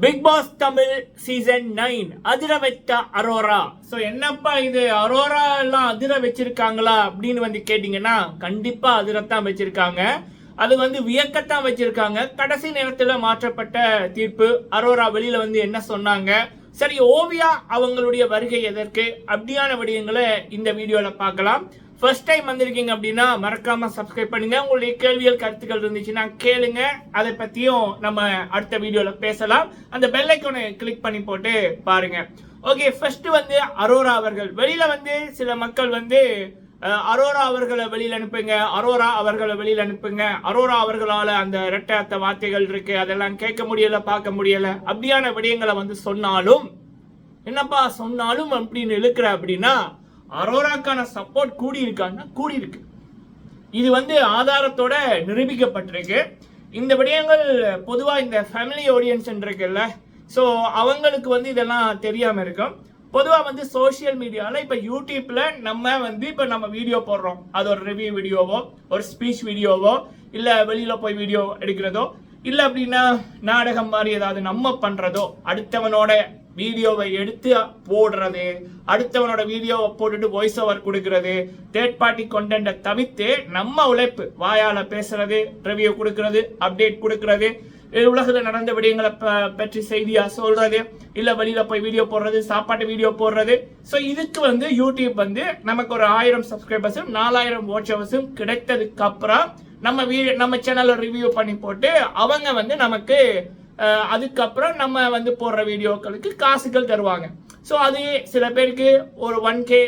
Big pass Tamil season 9 அதிர வைத்த Arora. So என்னப்பா இது அரோரா எல்லாம் அதிர வச்சிருக்காங்களா அப்படின்னு வந்து கேட்டீங்கன்னா கண்டிப்பா அதிரத்தான் வச்சிருக்காங்க. அது வந்து வியக்கத்தான் வச்சிருக்காங்க. கடைசி நேரத்தில் மாற்றப்பட்ட தீர்ப்பு. அரோரா வெளியில வந்து என்ன சொன்னாங்க, சரி ஓவியா அவங்களுடைய வருகை எதற்கு அப்படியான விடயங்களை இந்த வீடியோல பார்க்கலாம். ஃபர்ஸ்ட் டைம் வந்திருக்கீங்க அப்படின்னா மறக்காம சப்ஸ்கிரைப் பண்ணுங்க. உங்களுடைய கேள்விகள் கருத்துக்கள் இருந்துச்சுன்னா கேளுங்க, அதை பத்தியும் நம்ம அடுத்த வீடியோல பேசலாம். அந்த பெல் ஐக்கானை கிளிக் பண்ணி போட்டு பாருங்க. ஓகே, ஃபர்ஸ்ட் வந்து அரோரா அவர்கள் வெளியில வந்து சில மக்கள் வந்து அரோரா அவர்களை வெளியில் அனுப்புங்க, அரோரா அவர்களை வெளியில் அனுப்புங்க, அரோரா அவர்களால அந்த இரட்டை வார்த்தைகள் இருக்கு அதெல்லாம் கேட்க முடியல பார்க்க முடியல அப்படியான விடயங்களை வந்து சொன்னாலும் என்னப்பா சொன்னாலும் அப்படின்னு இழுக்கிற அப்படின்னா அரோராக்கான சப்போர்ட் கூடி இருக்கான்னா கூடி இருக்கு. இது வந்து ஆதாரத்தோட நிரூபிக்கப்பட்டிருக்கு. இந்த விடயங்கள் பொதுவாக இந்த ஃபேமிலி ஆடியன்ஸ் இருக்குல்ல, ஸோ அவங்களுக்கு வந்து இதெல்லாம் தெரியாமல் இருக்கும். பொதுவாக வந்து சோசியல் மீடியாவில் இப்போ யூடியூப்ல நம்ம வந்து இப்போ நம்ம வீடியோ போடுறோம், அது ஒரு ரிவ்யூ வீடியோவோ ஒரு ஸ்பீச் வீடியோவோ இல்லை வெளியில் போய் வீடியோ எடுக்கிறதோ இல்லை அப்படின்னா நாடகம் மாதிரி ஏதாவது நம்ம பண்ணுறதோ, அடுத்தவனோட வீடியோவை எடுத்து போடுறது, அடுத்தவனோட வீடியோவை போட்டுட்டு வாய்ஸ் ஓவர் கொடுக்கறது, தேர்ட் பார்ட்டி கண்டென்ட்டை தவிர்த்து நம்ம உழைப்பு வாயால் பேசுறது, ரிவ்யூ கொடுக்கறது, அப்டேட் கொடுக்கறது, உலகத்தில் நடந்த விடயங்களை பற்றி செய்தியாக சொல்றது, இல்லை வெளியில் போய் வீடியோ போடுறது, சாப்பாட்டு வீடியோ போடுறது. ஸோ இதுக்கு வந்து யூடியூப் வந்து நமக்கு ஒரு 1000 சப்ஸ்கிரைபர்ஸும் 4000 வாட்சவர்ஸும் கிடைத்ததுக்கு அப்புறம் நம்ம சேனலில் ரிவ்யூ பண்ணி போட்டு அவங்க வந்து நமக்கு அதுக்கப்புறம் நம்ம வந்து போடுற வீடியோக்களுக்கு காசுகள் தருவாங்க. ஸோ அது சில பேருக்கு ஒரு 1K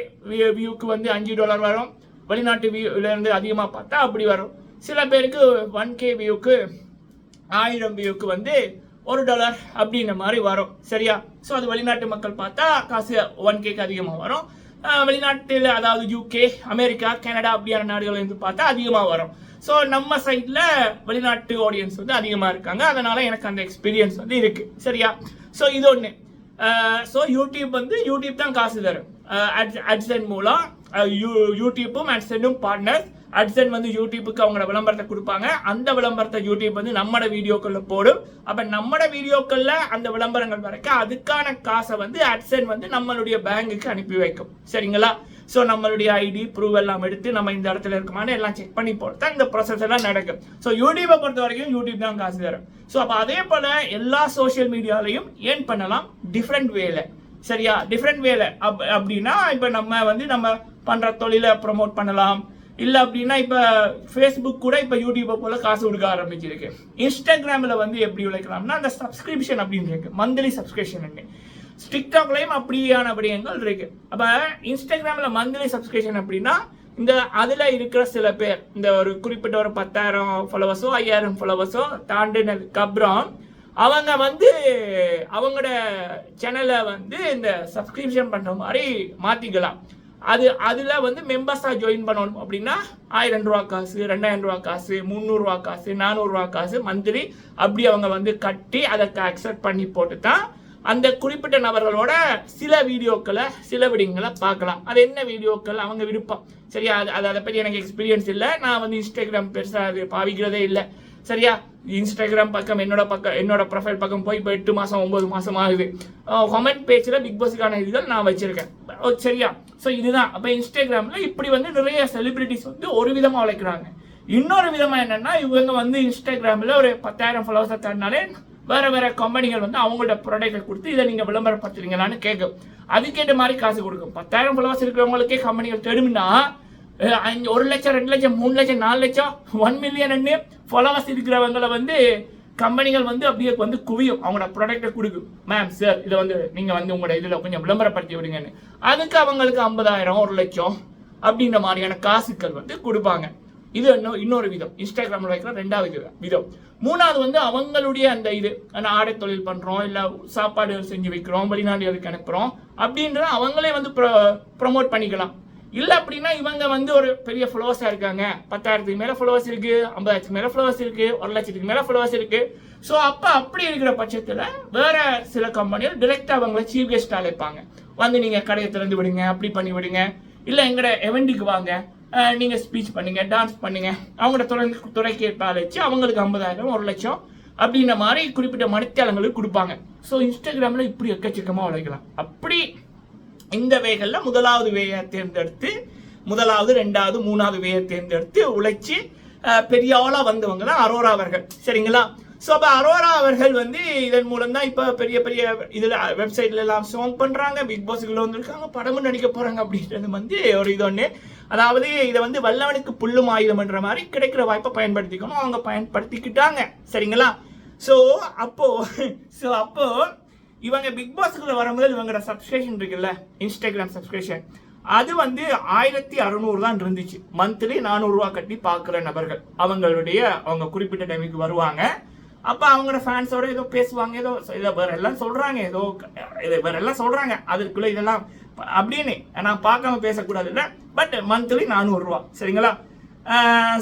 வியூக்கு வந்து $5 வரும், வெளிநாட்டு வியூலேருந்து அதிகமாக பார்த்தா அப்படி வரும். சில பேருக்கு 1K வியூக்கு 1000 வியூக்கு வந்து $1 அப்படின்ற மாதிரி வரும், சரியா? ஸோ அது வெளிநாட்டு மக்கள் பார்த்தா காசு 1Kக்கு அதிகமாக வரும். வெளிநாட்டில் அதாவது UK, அமெரிக்கா, கனடா அப்படியான நாடுகள் இருந்து பார்த்தா அதிகமாக வரும். ஸோ நம்ம சைட்ல வெளிநாட்டு ஆடியன்ஸ் வந்து அதிகமாக இருக்காங்க, அதனால எனக்கு அந்த எக்ஸ்பீரியன்ஸ் வந்து இருக்கு, சரியா? ஸோ இது ஒன்று. ஸோ யூடியூப் தான் காசு தரும். அட்சன் மூலம் யூடியூப்பும் அட்சனும் பார்ட்னர். அட்சன் வந்து யூடியூப்புக்கு அவங்களோட விளம்பரத்தை கொடுப்பாங்க, அந்த விளம்பரத்தை யூடியூப் வந்து நம்மட வீடியோக்கள்ல போடும். அப்ப நம்மட வீடியோக்கள்ல அந்த விளம்பரங்கள் வரைக்கும் அதுக்கான காசை வந்து அட்சன் வந்து நம்மளுடைய பேங்குக்கு அனுப்பி வைக்கும், சரிங்களா? ஸோ நம்மளுடைய ஐடி ப்ரூவ் எல்லாம் எடுத்து நம்ம இந்த இடத்துல இருக்குமான்னு எல்லாம் செக் பண்ணி போட்டு இந்த ப்ராசஸ் எல்லாம் நடக்கும். ஸோ யூடியூப்பை பொறுத்த வரைக்கும் யூடியூப் தான் காசு தரும். ஸோ அப்போ அதே போல எல்லா சோசியல் மீடியாலையும் ஏர்ன் பண்ணலாம் டிஃப்ரெண்ட் வேல, சரியா? டிஃப்ரெண்ட் வேல அப்படின்னா இப்போ நம்ம வந்து நம்ம பண்ற தொழிலை ப்ரொமோட் பண்ணலாம். இல்லை அப்படின்னா இப்போ ஃபேஸ்புக் கூட இப்போ யூடியூப்பை போல காசு கொடுக்க ஆரம்பிச்சிருக்கு. இன்ஸ்டாகிராமில் வந்து எப்படி உழைக்கலாம்னா அந்த சப்ஸ்கிரிப்ஷன் அப்படின்னு இருக்கு, மந்த்லி சப்ஸ்கிரிப்ஷன். டிக்டாக்லையும் அப்படியான விடயங்கள் இருக்கு. அப்ப இன்ஸ்டாகிராம்ல மந்த்லி சப்ஸ்கிரிப்ஷன் அப்படின்னா இந்த அதுல இருக்கிற சில பேர் இந்த ஒரு குறிப்பிட்ட ஒரு 10,000 ஃபாலோவர்ஸோ 5,000 ஃபாலோவர்ஸோ தாண்டினதுக்கு அப்புறம் அவங்க வந்து அவங்களோட சேனலை வந்து இந்த சப்ஸ்கிரிப்ஷன் பண்ற மாதிரி மாத்திக்கலாம். அதுல வந்து மெம்பர்ஸா ஜாயின் பண்ணணும் அப்படின்னா $1000 காசு, $2000 காசு, $300 காசு, $400 காசு மந்த்லி அப்படி அவங்க வந்து கட்டி அதை அக்செப்ட் பண்ணி போட்டு தான் அந்த குறிப்பிட்ட நபர்களோட சில வீடியோக்களை சில விடயங்களை பார்க்கலாம். அது என்ன வீடியோக்கள் அவங்க விருப்பம், சரியா? அதை பற்றி எனக்கு எக்ஸ்பீரியன்ஸ் இல்லை. நான் வந்து இன்ஸ்டாகிராம் பெருசாக அது பாவிக்கிறதே இல்லை, சரியா? இன்ஸ்டாகிராம் பக்கம் என்னோட ப்ரொஃபைல் பக்கம் போய் இப்போ 8 மாதம் 9 மாதம் ஆகுது. கமெண்ட் பேஜில் பிக் பாஸுக்கான இதுகள் நான் வச்சிருக்கேன், சரியா? ஸோ இதுதான். அப்போ இன்ஸ்டாகிராமில் இப்படி வந்து நிறைய செலிபிரிட்டிஸ் வந்து ஒரு விதமாக உழைக்கிறாங்க. இன்னொரு விதமாக என்னன்னா இவங்க வந்து இன்ஸ்டாகிராமில் ஒரு 10,000 ஃபாலோவர்ஸை தாண்டினாலே வேற கம்பெனிகள் வந்து அவங்களோட ப்ராடக்டை கொடுத்து இதை நீங்க விளம்பரப்படுத்துறீங்களான்னு கேட்கும். அதுக்கேற்ற மாதிரி காசு கொடுக்கும். 10,000 ஃபாலோவர்ஸ் இருக்கிறவங்களுக்கே கம்பெனிகள் தேடும்னா 1 லட்சம் 2 லட்சம் 3 லட்சம் 4 லட்சம் 1 மில்லியன் ஃபாலோவர்ஸ் இருக்கிறவங்களை வந்து கம்பெனிகள் வந்து அப்படியே வந்து குவியும், அவங்களோட ப்ராடக்டை கொடுக்கும். மேம் சார் இதை வந்து நீங்க வந்து உங்களோட இதுல கொஞ்சம் விளம்பரப்படுத்தி விடுங்கன்னு. அதுக்கு அவங்களுக்கு 50,000 1 லட்சம் அப்படின்ற மாதிரியான காசுகள் வந்து கொடுப்பாங்க. இது இன்னொரு விதம், இன்ஸ்டாகிராமில் வைக்கிற 2வது விதம். 3வது வந்து அவங்களுடைய அந்த இது ஆடை தொழில் பண்றோம், இல்லை சாப்பாடு செஞ்சு வைக்கிறோம், வெளிநாடுகளுக்கு அனுப்புறோம் அப்படின்ற அவங்களே வந்து ப்ரொமோட் பண்ணிக்கலாம். இல்லை அப்படின்னா இவங்க வந்து ஒரு பெரிய ஃபாலோவர்ஸாக இருக்காங்க, 10,000க்கு மேலே ஃபாலோவர்ஸ் இருக்கு, 50,000க்கு மேலே ஃபாலோவர்ஸ் இருக்கு, 1 லட்சத்துக்கு மேலே ஃபாலோவர்ஸ் இருக்கு. ஸோ அப்படி இருக்கிற பட்சத்தில் வேற சில கம்பெனிகள் டிரெக்டா அவங்கள சீஃப் கெஸ்ட் அழைப்பாங்க, வந்து நீங்க கடையை திறந்து விடுங்க, அப்படி பண்ணி விடுங்க, இல்லை எங்கட எவெண்ட்டுக்கு வாங்க, நீங்க ஸ்பீச் பண்ணுங்க, டான்ஸ் பண்ணுங்க, அவங்களோட துறைக்கு அழைச்சு அவங்களுக்கு 50,000 1 லட்சம் அப்படின்ற மாதிரி குறிப்பிட்ட மணித்தியாலங்களுக்கு கொடுப்பாங்க. ஸோ இன்ஸ்டாகிராமில் இப்படி எக்கச்சக்கமாக உழைக்கலாம். அப்படி இந்த வேகளில் முதலாவது வேயை தேர்ந்தெடுத்து முதலாவது 2வது 3வது வேயை தேர்ந்தெடுத்து உழைச்சி பெரிய ஆளாக வந்தவங்க தான் அரோரா அவர்கள். சரிங்களா? ஸோ அப்போ அரோரா அவர்கள் வந்து இதன் மூலம் தான் இப்போ பெரிய பெரிய இதில் வெப்சைட்ல எல்லாம் சாங் பண்ணுறாங்க, பிக் பாஸுக்குள்ள வந்திருக்காங்க, படமும் நடிக்க போகிறாங்க. அப்படின்றது வந்து ஒரு இது ஒன்று. அதாவது இதை வந்து வல்லவனுக்கு புல்லும் ஆயுதம்ன்ற மாதிரி கிடைக்கிற வாய்ப்பை பயன்படுத்திக்கணும். அவங்க பயன்படுத்திக்கிட்டாங்க. சரிங்களா? ஸோ அப்போ இவங்க பிக் பாஸுக்குள்ள வரும்போது இவங்களோட சப்ஸ்கிரிப்ஷன் இருக்குல்ல, இன்ஸ்டாகிராம் சப்ஸ்கிரிப்ஷன், அது வந்து 1600 தான் இருந்துச்சு. மந்த்லி 400 ரூபா கட்டி பார்க்குற நபர்கள் அவங்க குறிப்பிட்ட டைமுக்கு வருவாங்க. அப்போ அவங்களோட ஃபேன்ஸோட ஏதோ பேசுவாங்க, ஏதோ வேற எல்லாம் சொல்றாங்க, வேற எல்லாம் சொல்றாங்க. அதுக்குள்ள இதெல்லாம் அப்படின்னு நான் பார்க்காம பேசக்கூடாது இல்லை. பட் மந்த்லி 400 ரூபா. சரிங்களா?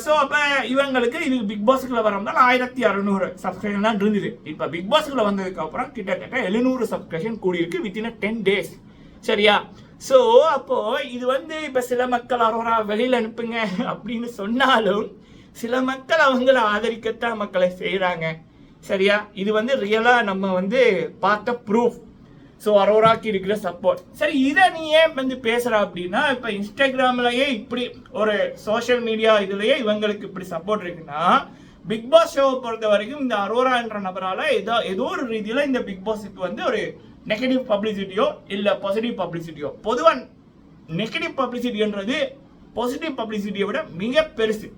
ஸோ அப்போ இவங்களுக்கு இது பிக் பாஸுக்குள்ள வரம்தான் 1600 சப்ஸ்கிரிப்ஷன் தான் இருந்தது. இப்போ பிக் பாஸுக்குள்ள வந்ததுக்கு அப்புறம் கிட்டத்தட்ட 700 சப்ஸ்கிரிப்ஷன் கூடியிருக்கு வித்தின் 10 days. சரியா? ஸோ அப்போ இது வந்து இப்போ சில மக்கள் அரோரா வெளியில் அனுப்புங்க அப்படின்னு சொன்னாலும் சில மக்கள் அவங்கள ஆதரிக்கத்தான் மக்களை செய்கிறாங்க. சரியா? இது வந்து ரியலாக நம்ம வந்து பார்த்த ப்ரூஃப். ஸோ அரோராக்கு இருக்கிற சப்போர்ட். சரி, இதை நீ ஏன் வந்து பேசுகிற அப்படின்னா, இப்போ இன்ஸ்டாகிராம்லயே இப்படி ஒரு சோஷியல் மீடியா இதுலயே இவங்களுக்கு இப்படி சப்போர்ட் இருக்குன்னா, பிக் பாஸ் ஷோவை பொறுத்த வரைக்கும் இந்த அரோரா என்ற நபரால் ஏதோ ஒரு ரீதியில் இந்த பிக் பாஸுக்கு வந்து ஒரு நெகட்டிவ் பப்ளிசிட்டியோ இல்லை பாசிட்டிவ் பப்ளிசிட்டியோ, பொதுவாக நெகட்டிவ் பப்ளிசிட்டின்றது பாசிட்டிவ் பப்ளிசிட்டியை விட மிக பெருசு.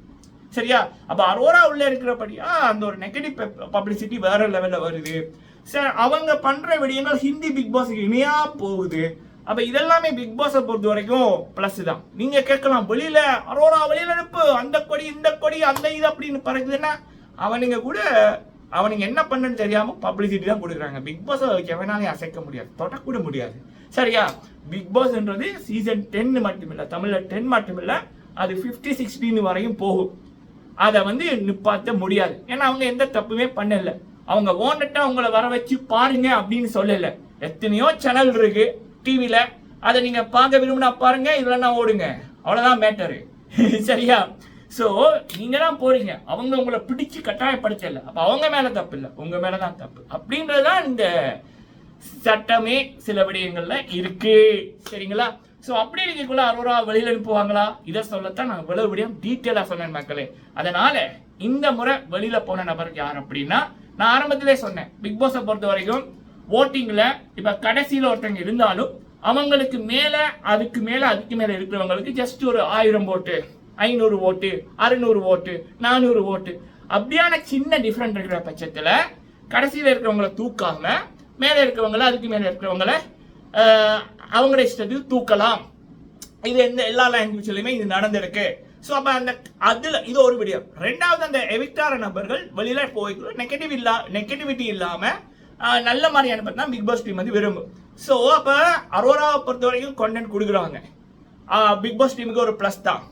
சரியா? அப்போ அரோரா உள்ள இருக்கிறபடியா அந்த ஒரு நெகட்டிவ் பப்ளிசிட்டி வேற லெவலில் வருது. சார், அவங்க பண்ற விடயங்கள் ஹிந்தி பிக் பாஸுக்கு இணையா போகுது. அப்ப இதெல்லாமே பிக் பாஸை பொறுத்த வரைக்கும் பிளஸ் தான். நீங்க கேட்கலாம், வெளியில அரோரா வெளியில அனுப்பு, அந்த கொடி இந்த கொடி அந்த இது அப்படின்னு பறக்குதுன்னா அவனுங்க என்ன பண்ணன்னு தெரியாம பப்ளிசிட்டி தான் கொடுக்குறாங்க. பிக் பாஸ் எவனாலையும் அசைக்க முடியாது, தொடக்கூட முடியாது. சரியா? பிக் பாஸ்ன்றது சீசன் 10 மட்டுமில்ல, தமிழ்ல 10 மட்டுமில்ல, அது 50-16 வரையும் போகும். அதை வந்து நிப்பாட்ட முடியாது. ஏன்னா அவங்க எந்த தப்புமே பண்ணல. அவங்க ஓனட்ட அவங்கள வர வச்சு பாருங்க அப்படின்னு சொல்லல. எத்தனையோ சேனல் இருக்கு டிவியில, அதை நீங்க பார்க்க விரும்பினா பாருங்க, இல்லைன்னா ஓடுங்க. அவ்வளவுதான் மேட்டரு. சரியா? ஸோ நீங்க தான் போறீங்க, அவங்க உங்களை பிடிச்சு கட்டாயப்படுத்தல. அப்ப அவங்க மேல தப்பு இல்லை, உங்க மேலதான் தப்பு. அப்படின்றதுதான் இந்த சட்டமே சில விடயங்கள்ல இருக்கு. சரிங்களா? ஸோ அப்படி இருக்கக்குள்ள அரோரா வெளியில் அனுப்புவாங்களா? இதை சொல்லத்தான் நான் இவ்வளவு விடயம் டீட்டெயிலா சொன்னேன் மக்களே. அதனால இந்த முறை வெளியில போன நபர் யார் அப்படின்னா, நான் ஆரம்பத்திலே சொன்னேன், பிக் பாஸை பொறுத்த வரைக்கும் ஓட்டிங்ல இப்ப கடைசியில் ஒருத்தங்க இருந்தாலும் அவங்களுக்கு மேல அதுக்கு மேல இருக்கிறவங்களுக்கு ஜஸ்ட் ஒரு 1000 ஓட்டு, 500 ஓட்டு, 600 ஓட்டு, 400 ஓட்டு, அப்படியான சின்ன டிஃபரெண்ட் இருக்கிற பட்சத்துல கடைசியில் இருக்கிறவங்களை தூக்காம மேல இருக்கிறவங்கள அதுக்கு மேல இருக்கிறவங்கள அவங்களோட இஷ்டத்துக்கு தூக்கலாம். இது எல்லா லாங்குவேஜ்லயுமே இது நடந்திருக்கு. ஸோ அப்போ இது ஒரு விடயம். ரெண்டாவது, அந்த எவிக்டார நபர்கள் வெளியில போய்க்கலாம், நெகட்டிவிட்டி இல்லாம நல்ல மாதிரி அனுப்பி தான் பிக் பாஸ் டீம் வந்து விரும்பும். ஸோ அப்போ அரோராவை பொறுத்த வரைக்கும் கண்டென்ட் கொடுக்குறாங்க, பிக் பாஸ் டீமுக்கு ஒரு ப்ளஸ் தான்.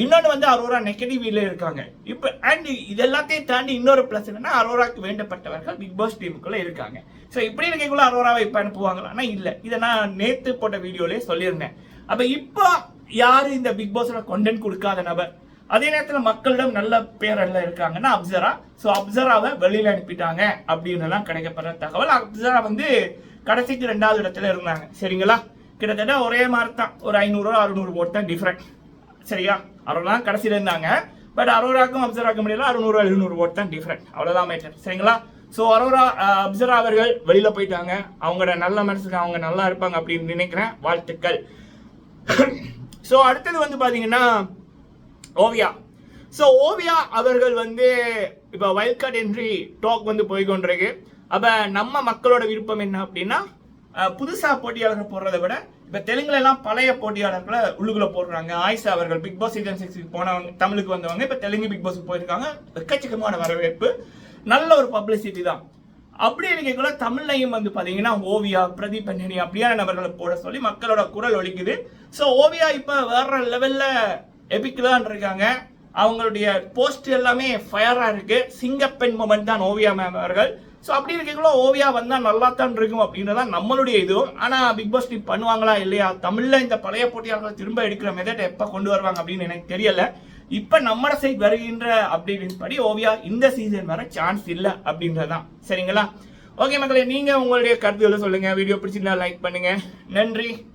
இன்னொன்று வந்து அரோரா நெகட்டிவ்ல இருக்காங்க இப்போ. அண்ட் இது எல்லாத்தையும் தாண்டி இன்னொரு ப்ளஸ் என்னன்னா, அரோராக்கு வேண்டப்பட்டவர்கள் பிக் பாஸ் டீமுக்குள்ள இருக்காங்க. ஸோ இப்படி இருக்கக்குள்ள அரோராவை இப்போ அனுப்புவாங்களான்னா இல்லை. இதை நான் நேற்று போட்ட வீடியோலேயே சொல்லியிருந்தேன். அப்போ இப்போ யாரு இந்த பிக் பாஸோட கண்டென்ட் கொடுக்காத நபர், அதே நேரத்தில் மக்களிடம் நல்ல பேர் எல்லாம் இருக்காங்கன்னா அப்சரா. ஸோ அப்சராவை வெளியில அனுப்பிட்டாங்க அப்படின்னு கிடைக்கப்படுற தகவல். அப்சரா வந்து கடைசிக்கு 2வது இடத்துல இருந்தாங்க. சரிங்களா? கிட்டத்தட்ட ஒரே மாதிரி தான், ஒரு 500-600 ஓட்டு தான் டிஃபரெண்ட். சரியா? அரோரா கடைசியில் இருந்தாங்க. பட் அரோராக்கும் அப்சராக்கும் முடியல 600-700 ஓட்டு தான் டிஃபரெண்ட். அவ்வளோதான் மேட்டர். சரிங்களா? ஸோ அப்சரா அவர்கள் வெளியில போயிட்டாங்க. அவங்களோட நல்ல மனசுக்கு அவங்க நல்லா இருப்பாங்க அப்படின்னு நினைக்கிறேன். வாழ்த்துக்கள். ஸோ அடுத்தது வந்து பாத்தீங்கன்னா ஓவியா. ஸோ ஓவியா அவர்கள் வந்து இப்போ வைல்ட் கார்டு என்ட்ரி டாக் வந்து போய்கொண்டிருக்கு. அப்போ நம்ம மக்களோட விருப்பம் என்ன அப்படின்னா, புதுசா போட்டியாளர்கள் போடுறதை விட இப்போ தெலுங்குல எல்லாம் பழைய போட்டியாளர்களை உள்ளுக்குள்ள போடுறாங்க. ஆயிஷா அவர்கள் பிக் பாஸ் சீசன் 6 போனவங்க, தமிழுக்கு வந்தவங்க இப்போ தெலுங்கு பிக் பாஸ் போயிருக்காங்க. எக்கச்சக்கமான வரவேற்பு, நல்ல ஒரு பப்ளிசிட்டி தான். அப்படி இருக்கக்குள்ள தமிழ்லையும் வந்து பாத்தீங்கன்னா ஓவியா, பிரதீப் அண்ணனி அப்படியான நபர்களை போட சொல்லி மக்களோட குரல் ஒலிக்குது. ஸோ ஓவியா இப்போ வேற லெவல்ல எபிக்லாம் இருக்காங்க. அவங்களுடைய போஸ்ட் எல்லாமே ஃபயரா இருக்கு. சிங்கப்பெண் மொமெண்ட் தான் ஓவியா மேம் அவர்கள். ஸோ அப்படி இருக்கக்குள்ள ஓவியா வந்தா நல்லா தான் இருக்கும் அப்படின்றதான் நம்மளுடைய இதுவும். ஆனா பிக் பாஸ் டீம் பண்ணுவாங்களா இல்லையா, தமிழ்ல இந்த பழைய போட்டியாளர்கள் திரும்ப எடுக்கிற மெத்தட் எப்ப கொண்டு வருவாங்க அப்படின்னு எனக்கு தெரியல. இப்ப நம்ம சைட் வருகின்ற அப்டேட்டின் படி ஓவியா இந்த சீசன் வர சான்ஸ் இல்ல அப்படின்றதான். சரிங்களா? ஓகே மக்களே, நீங்க உங்களுடைய கருத்துக்களை சொல்லுங்க. வீடியோ பிடிச்சிருந்தா லைக் பண்ணுங்க. நன்றி.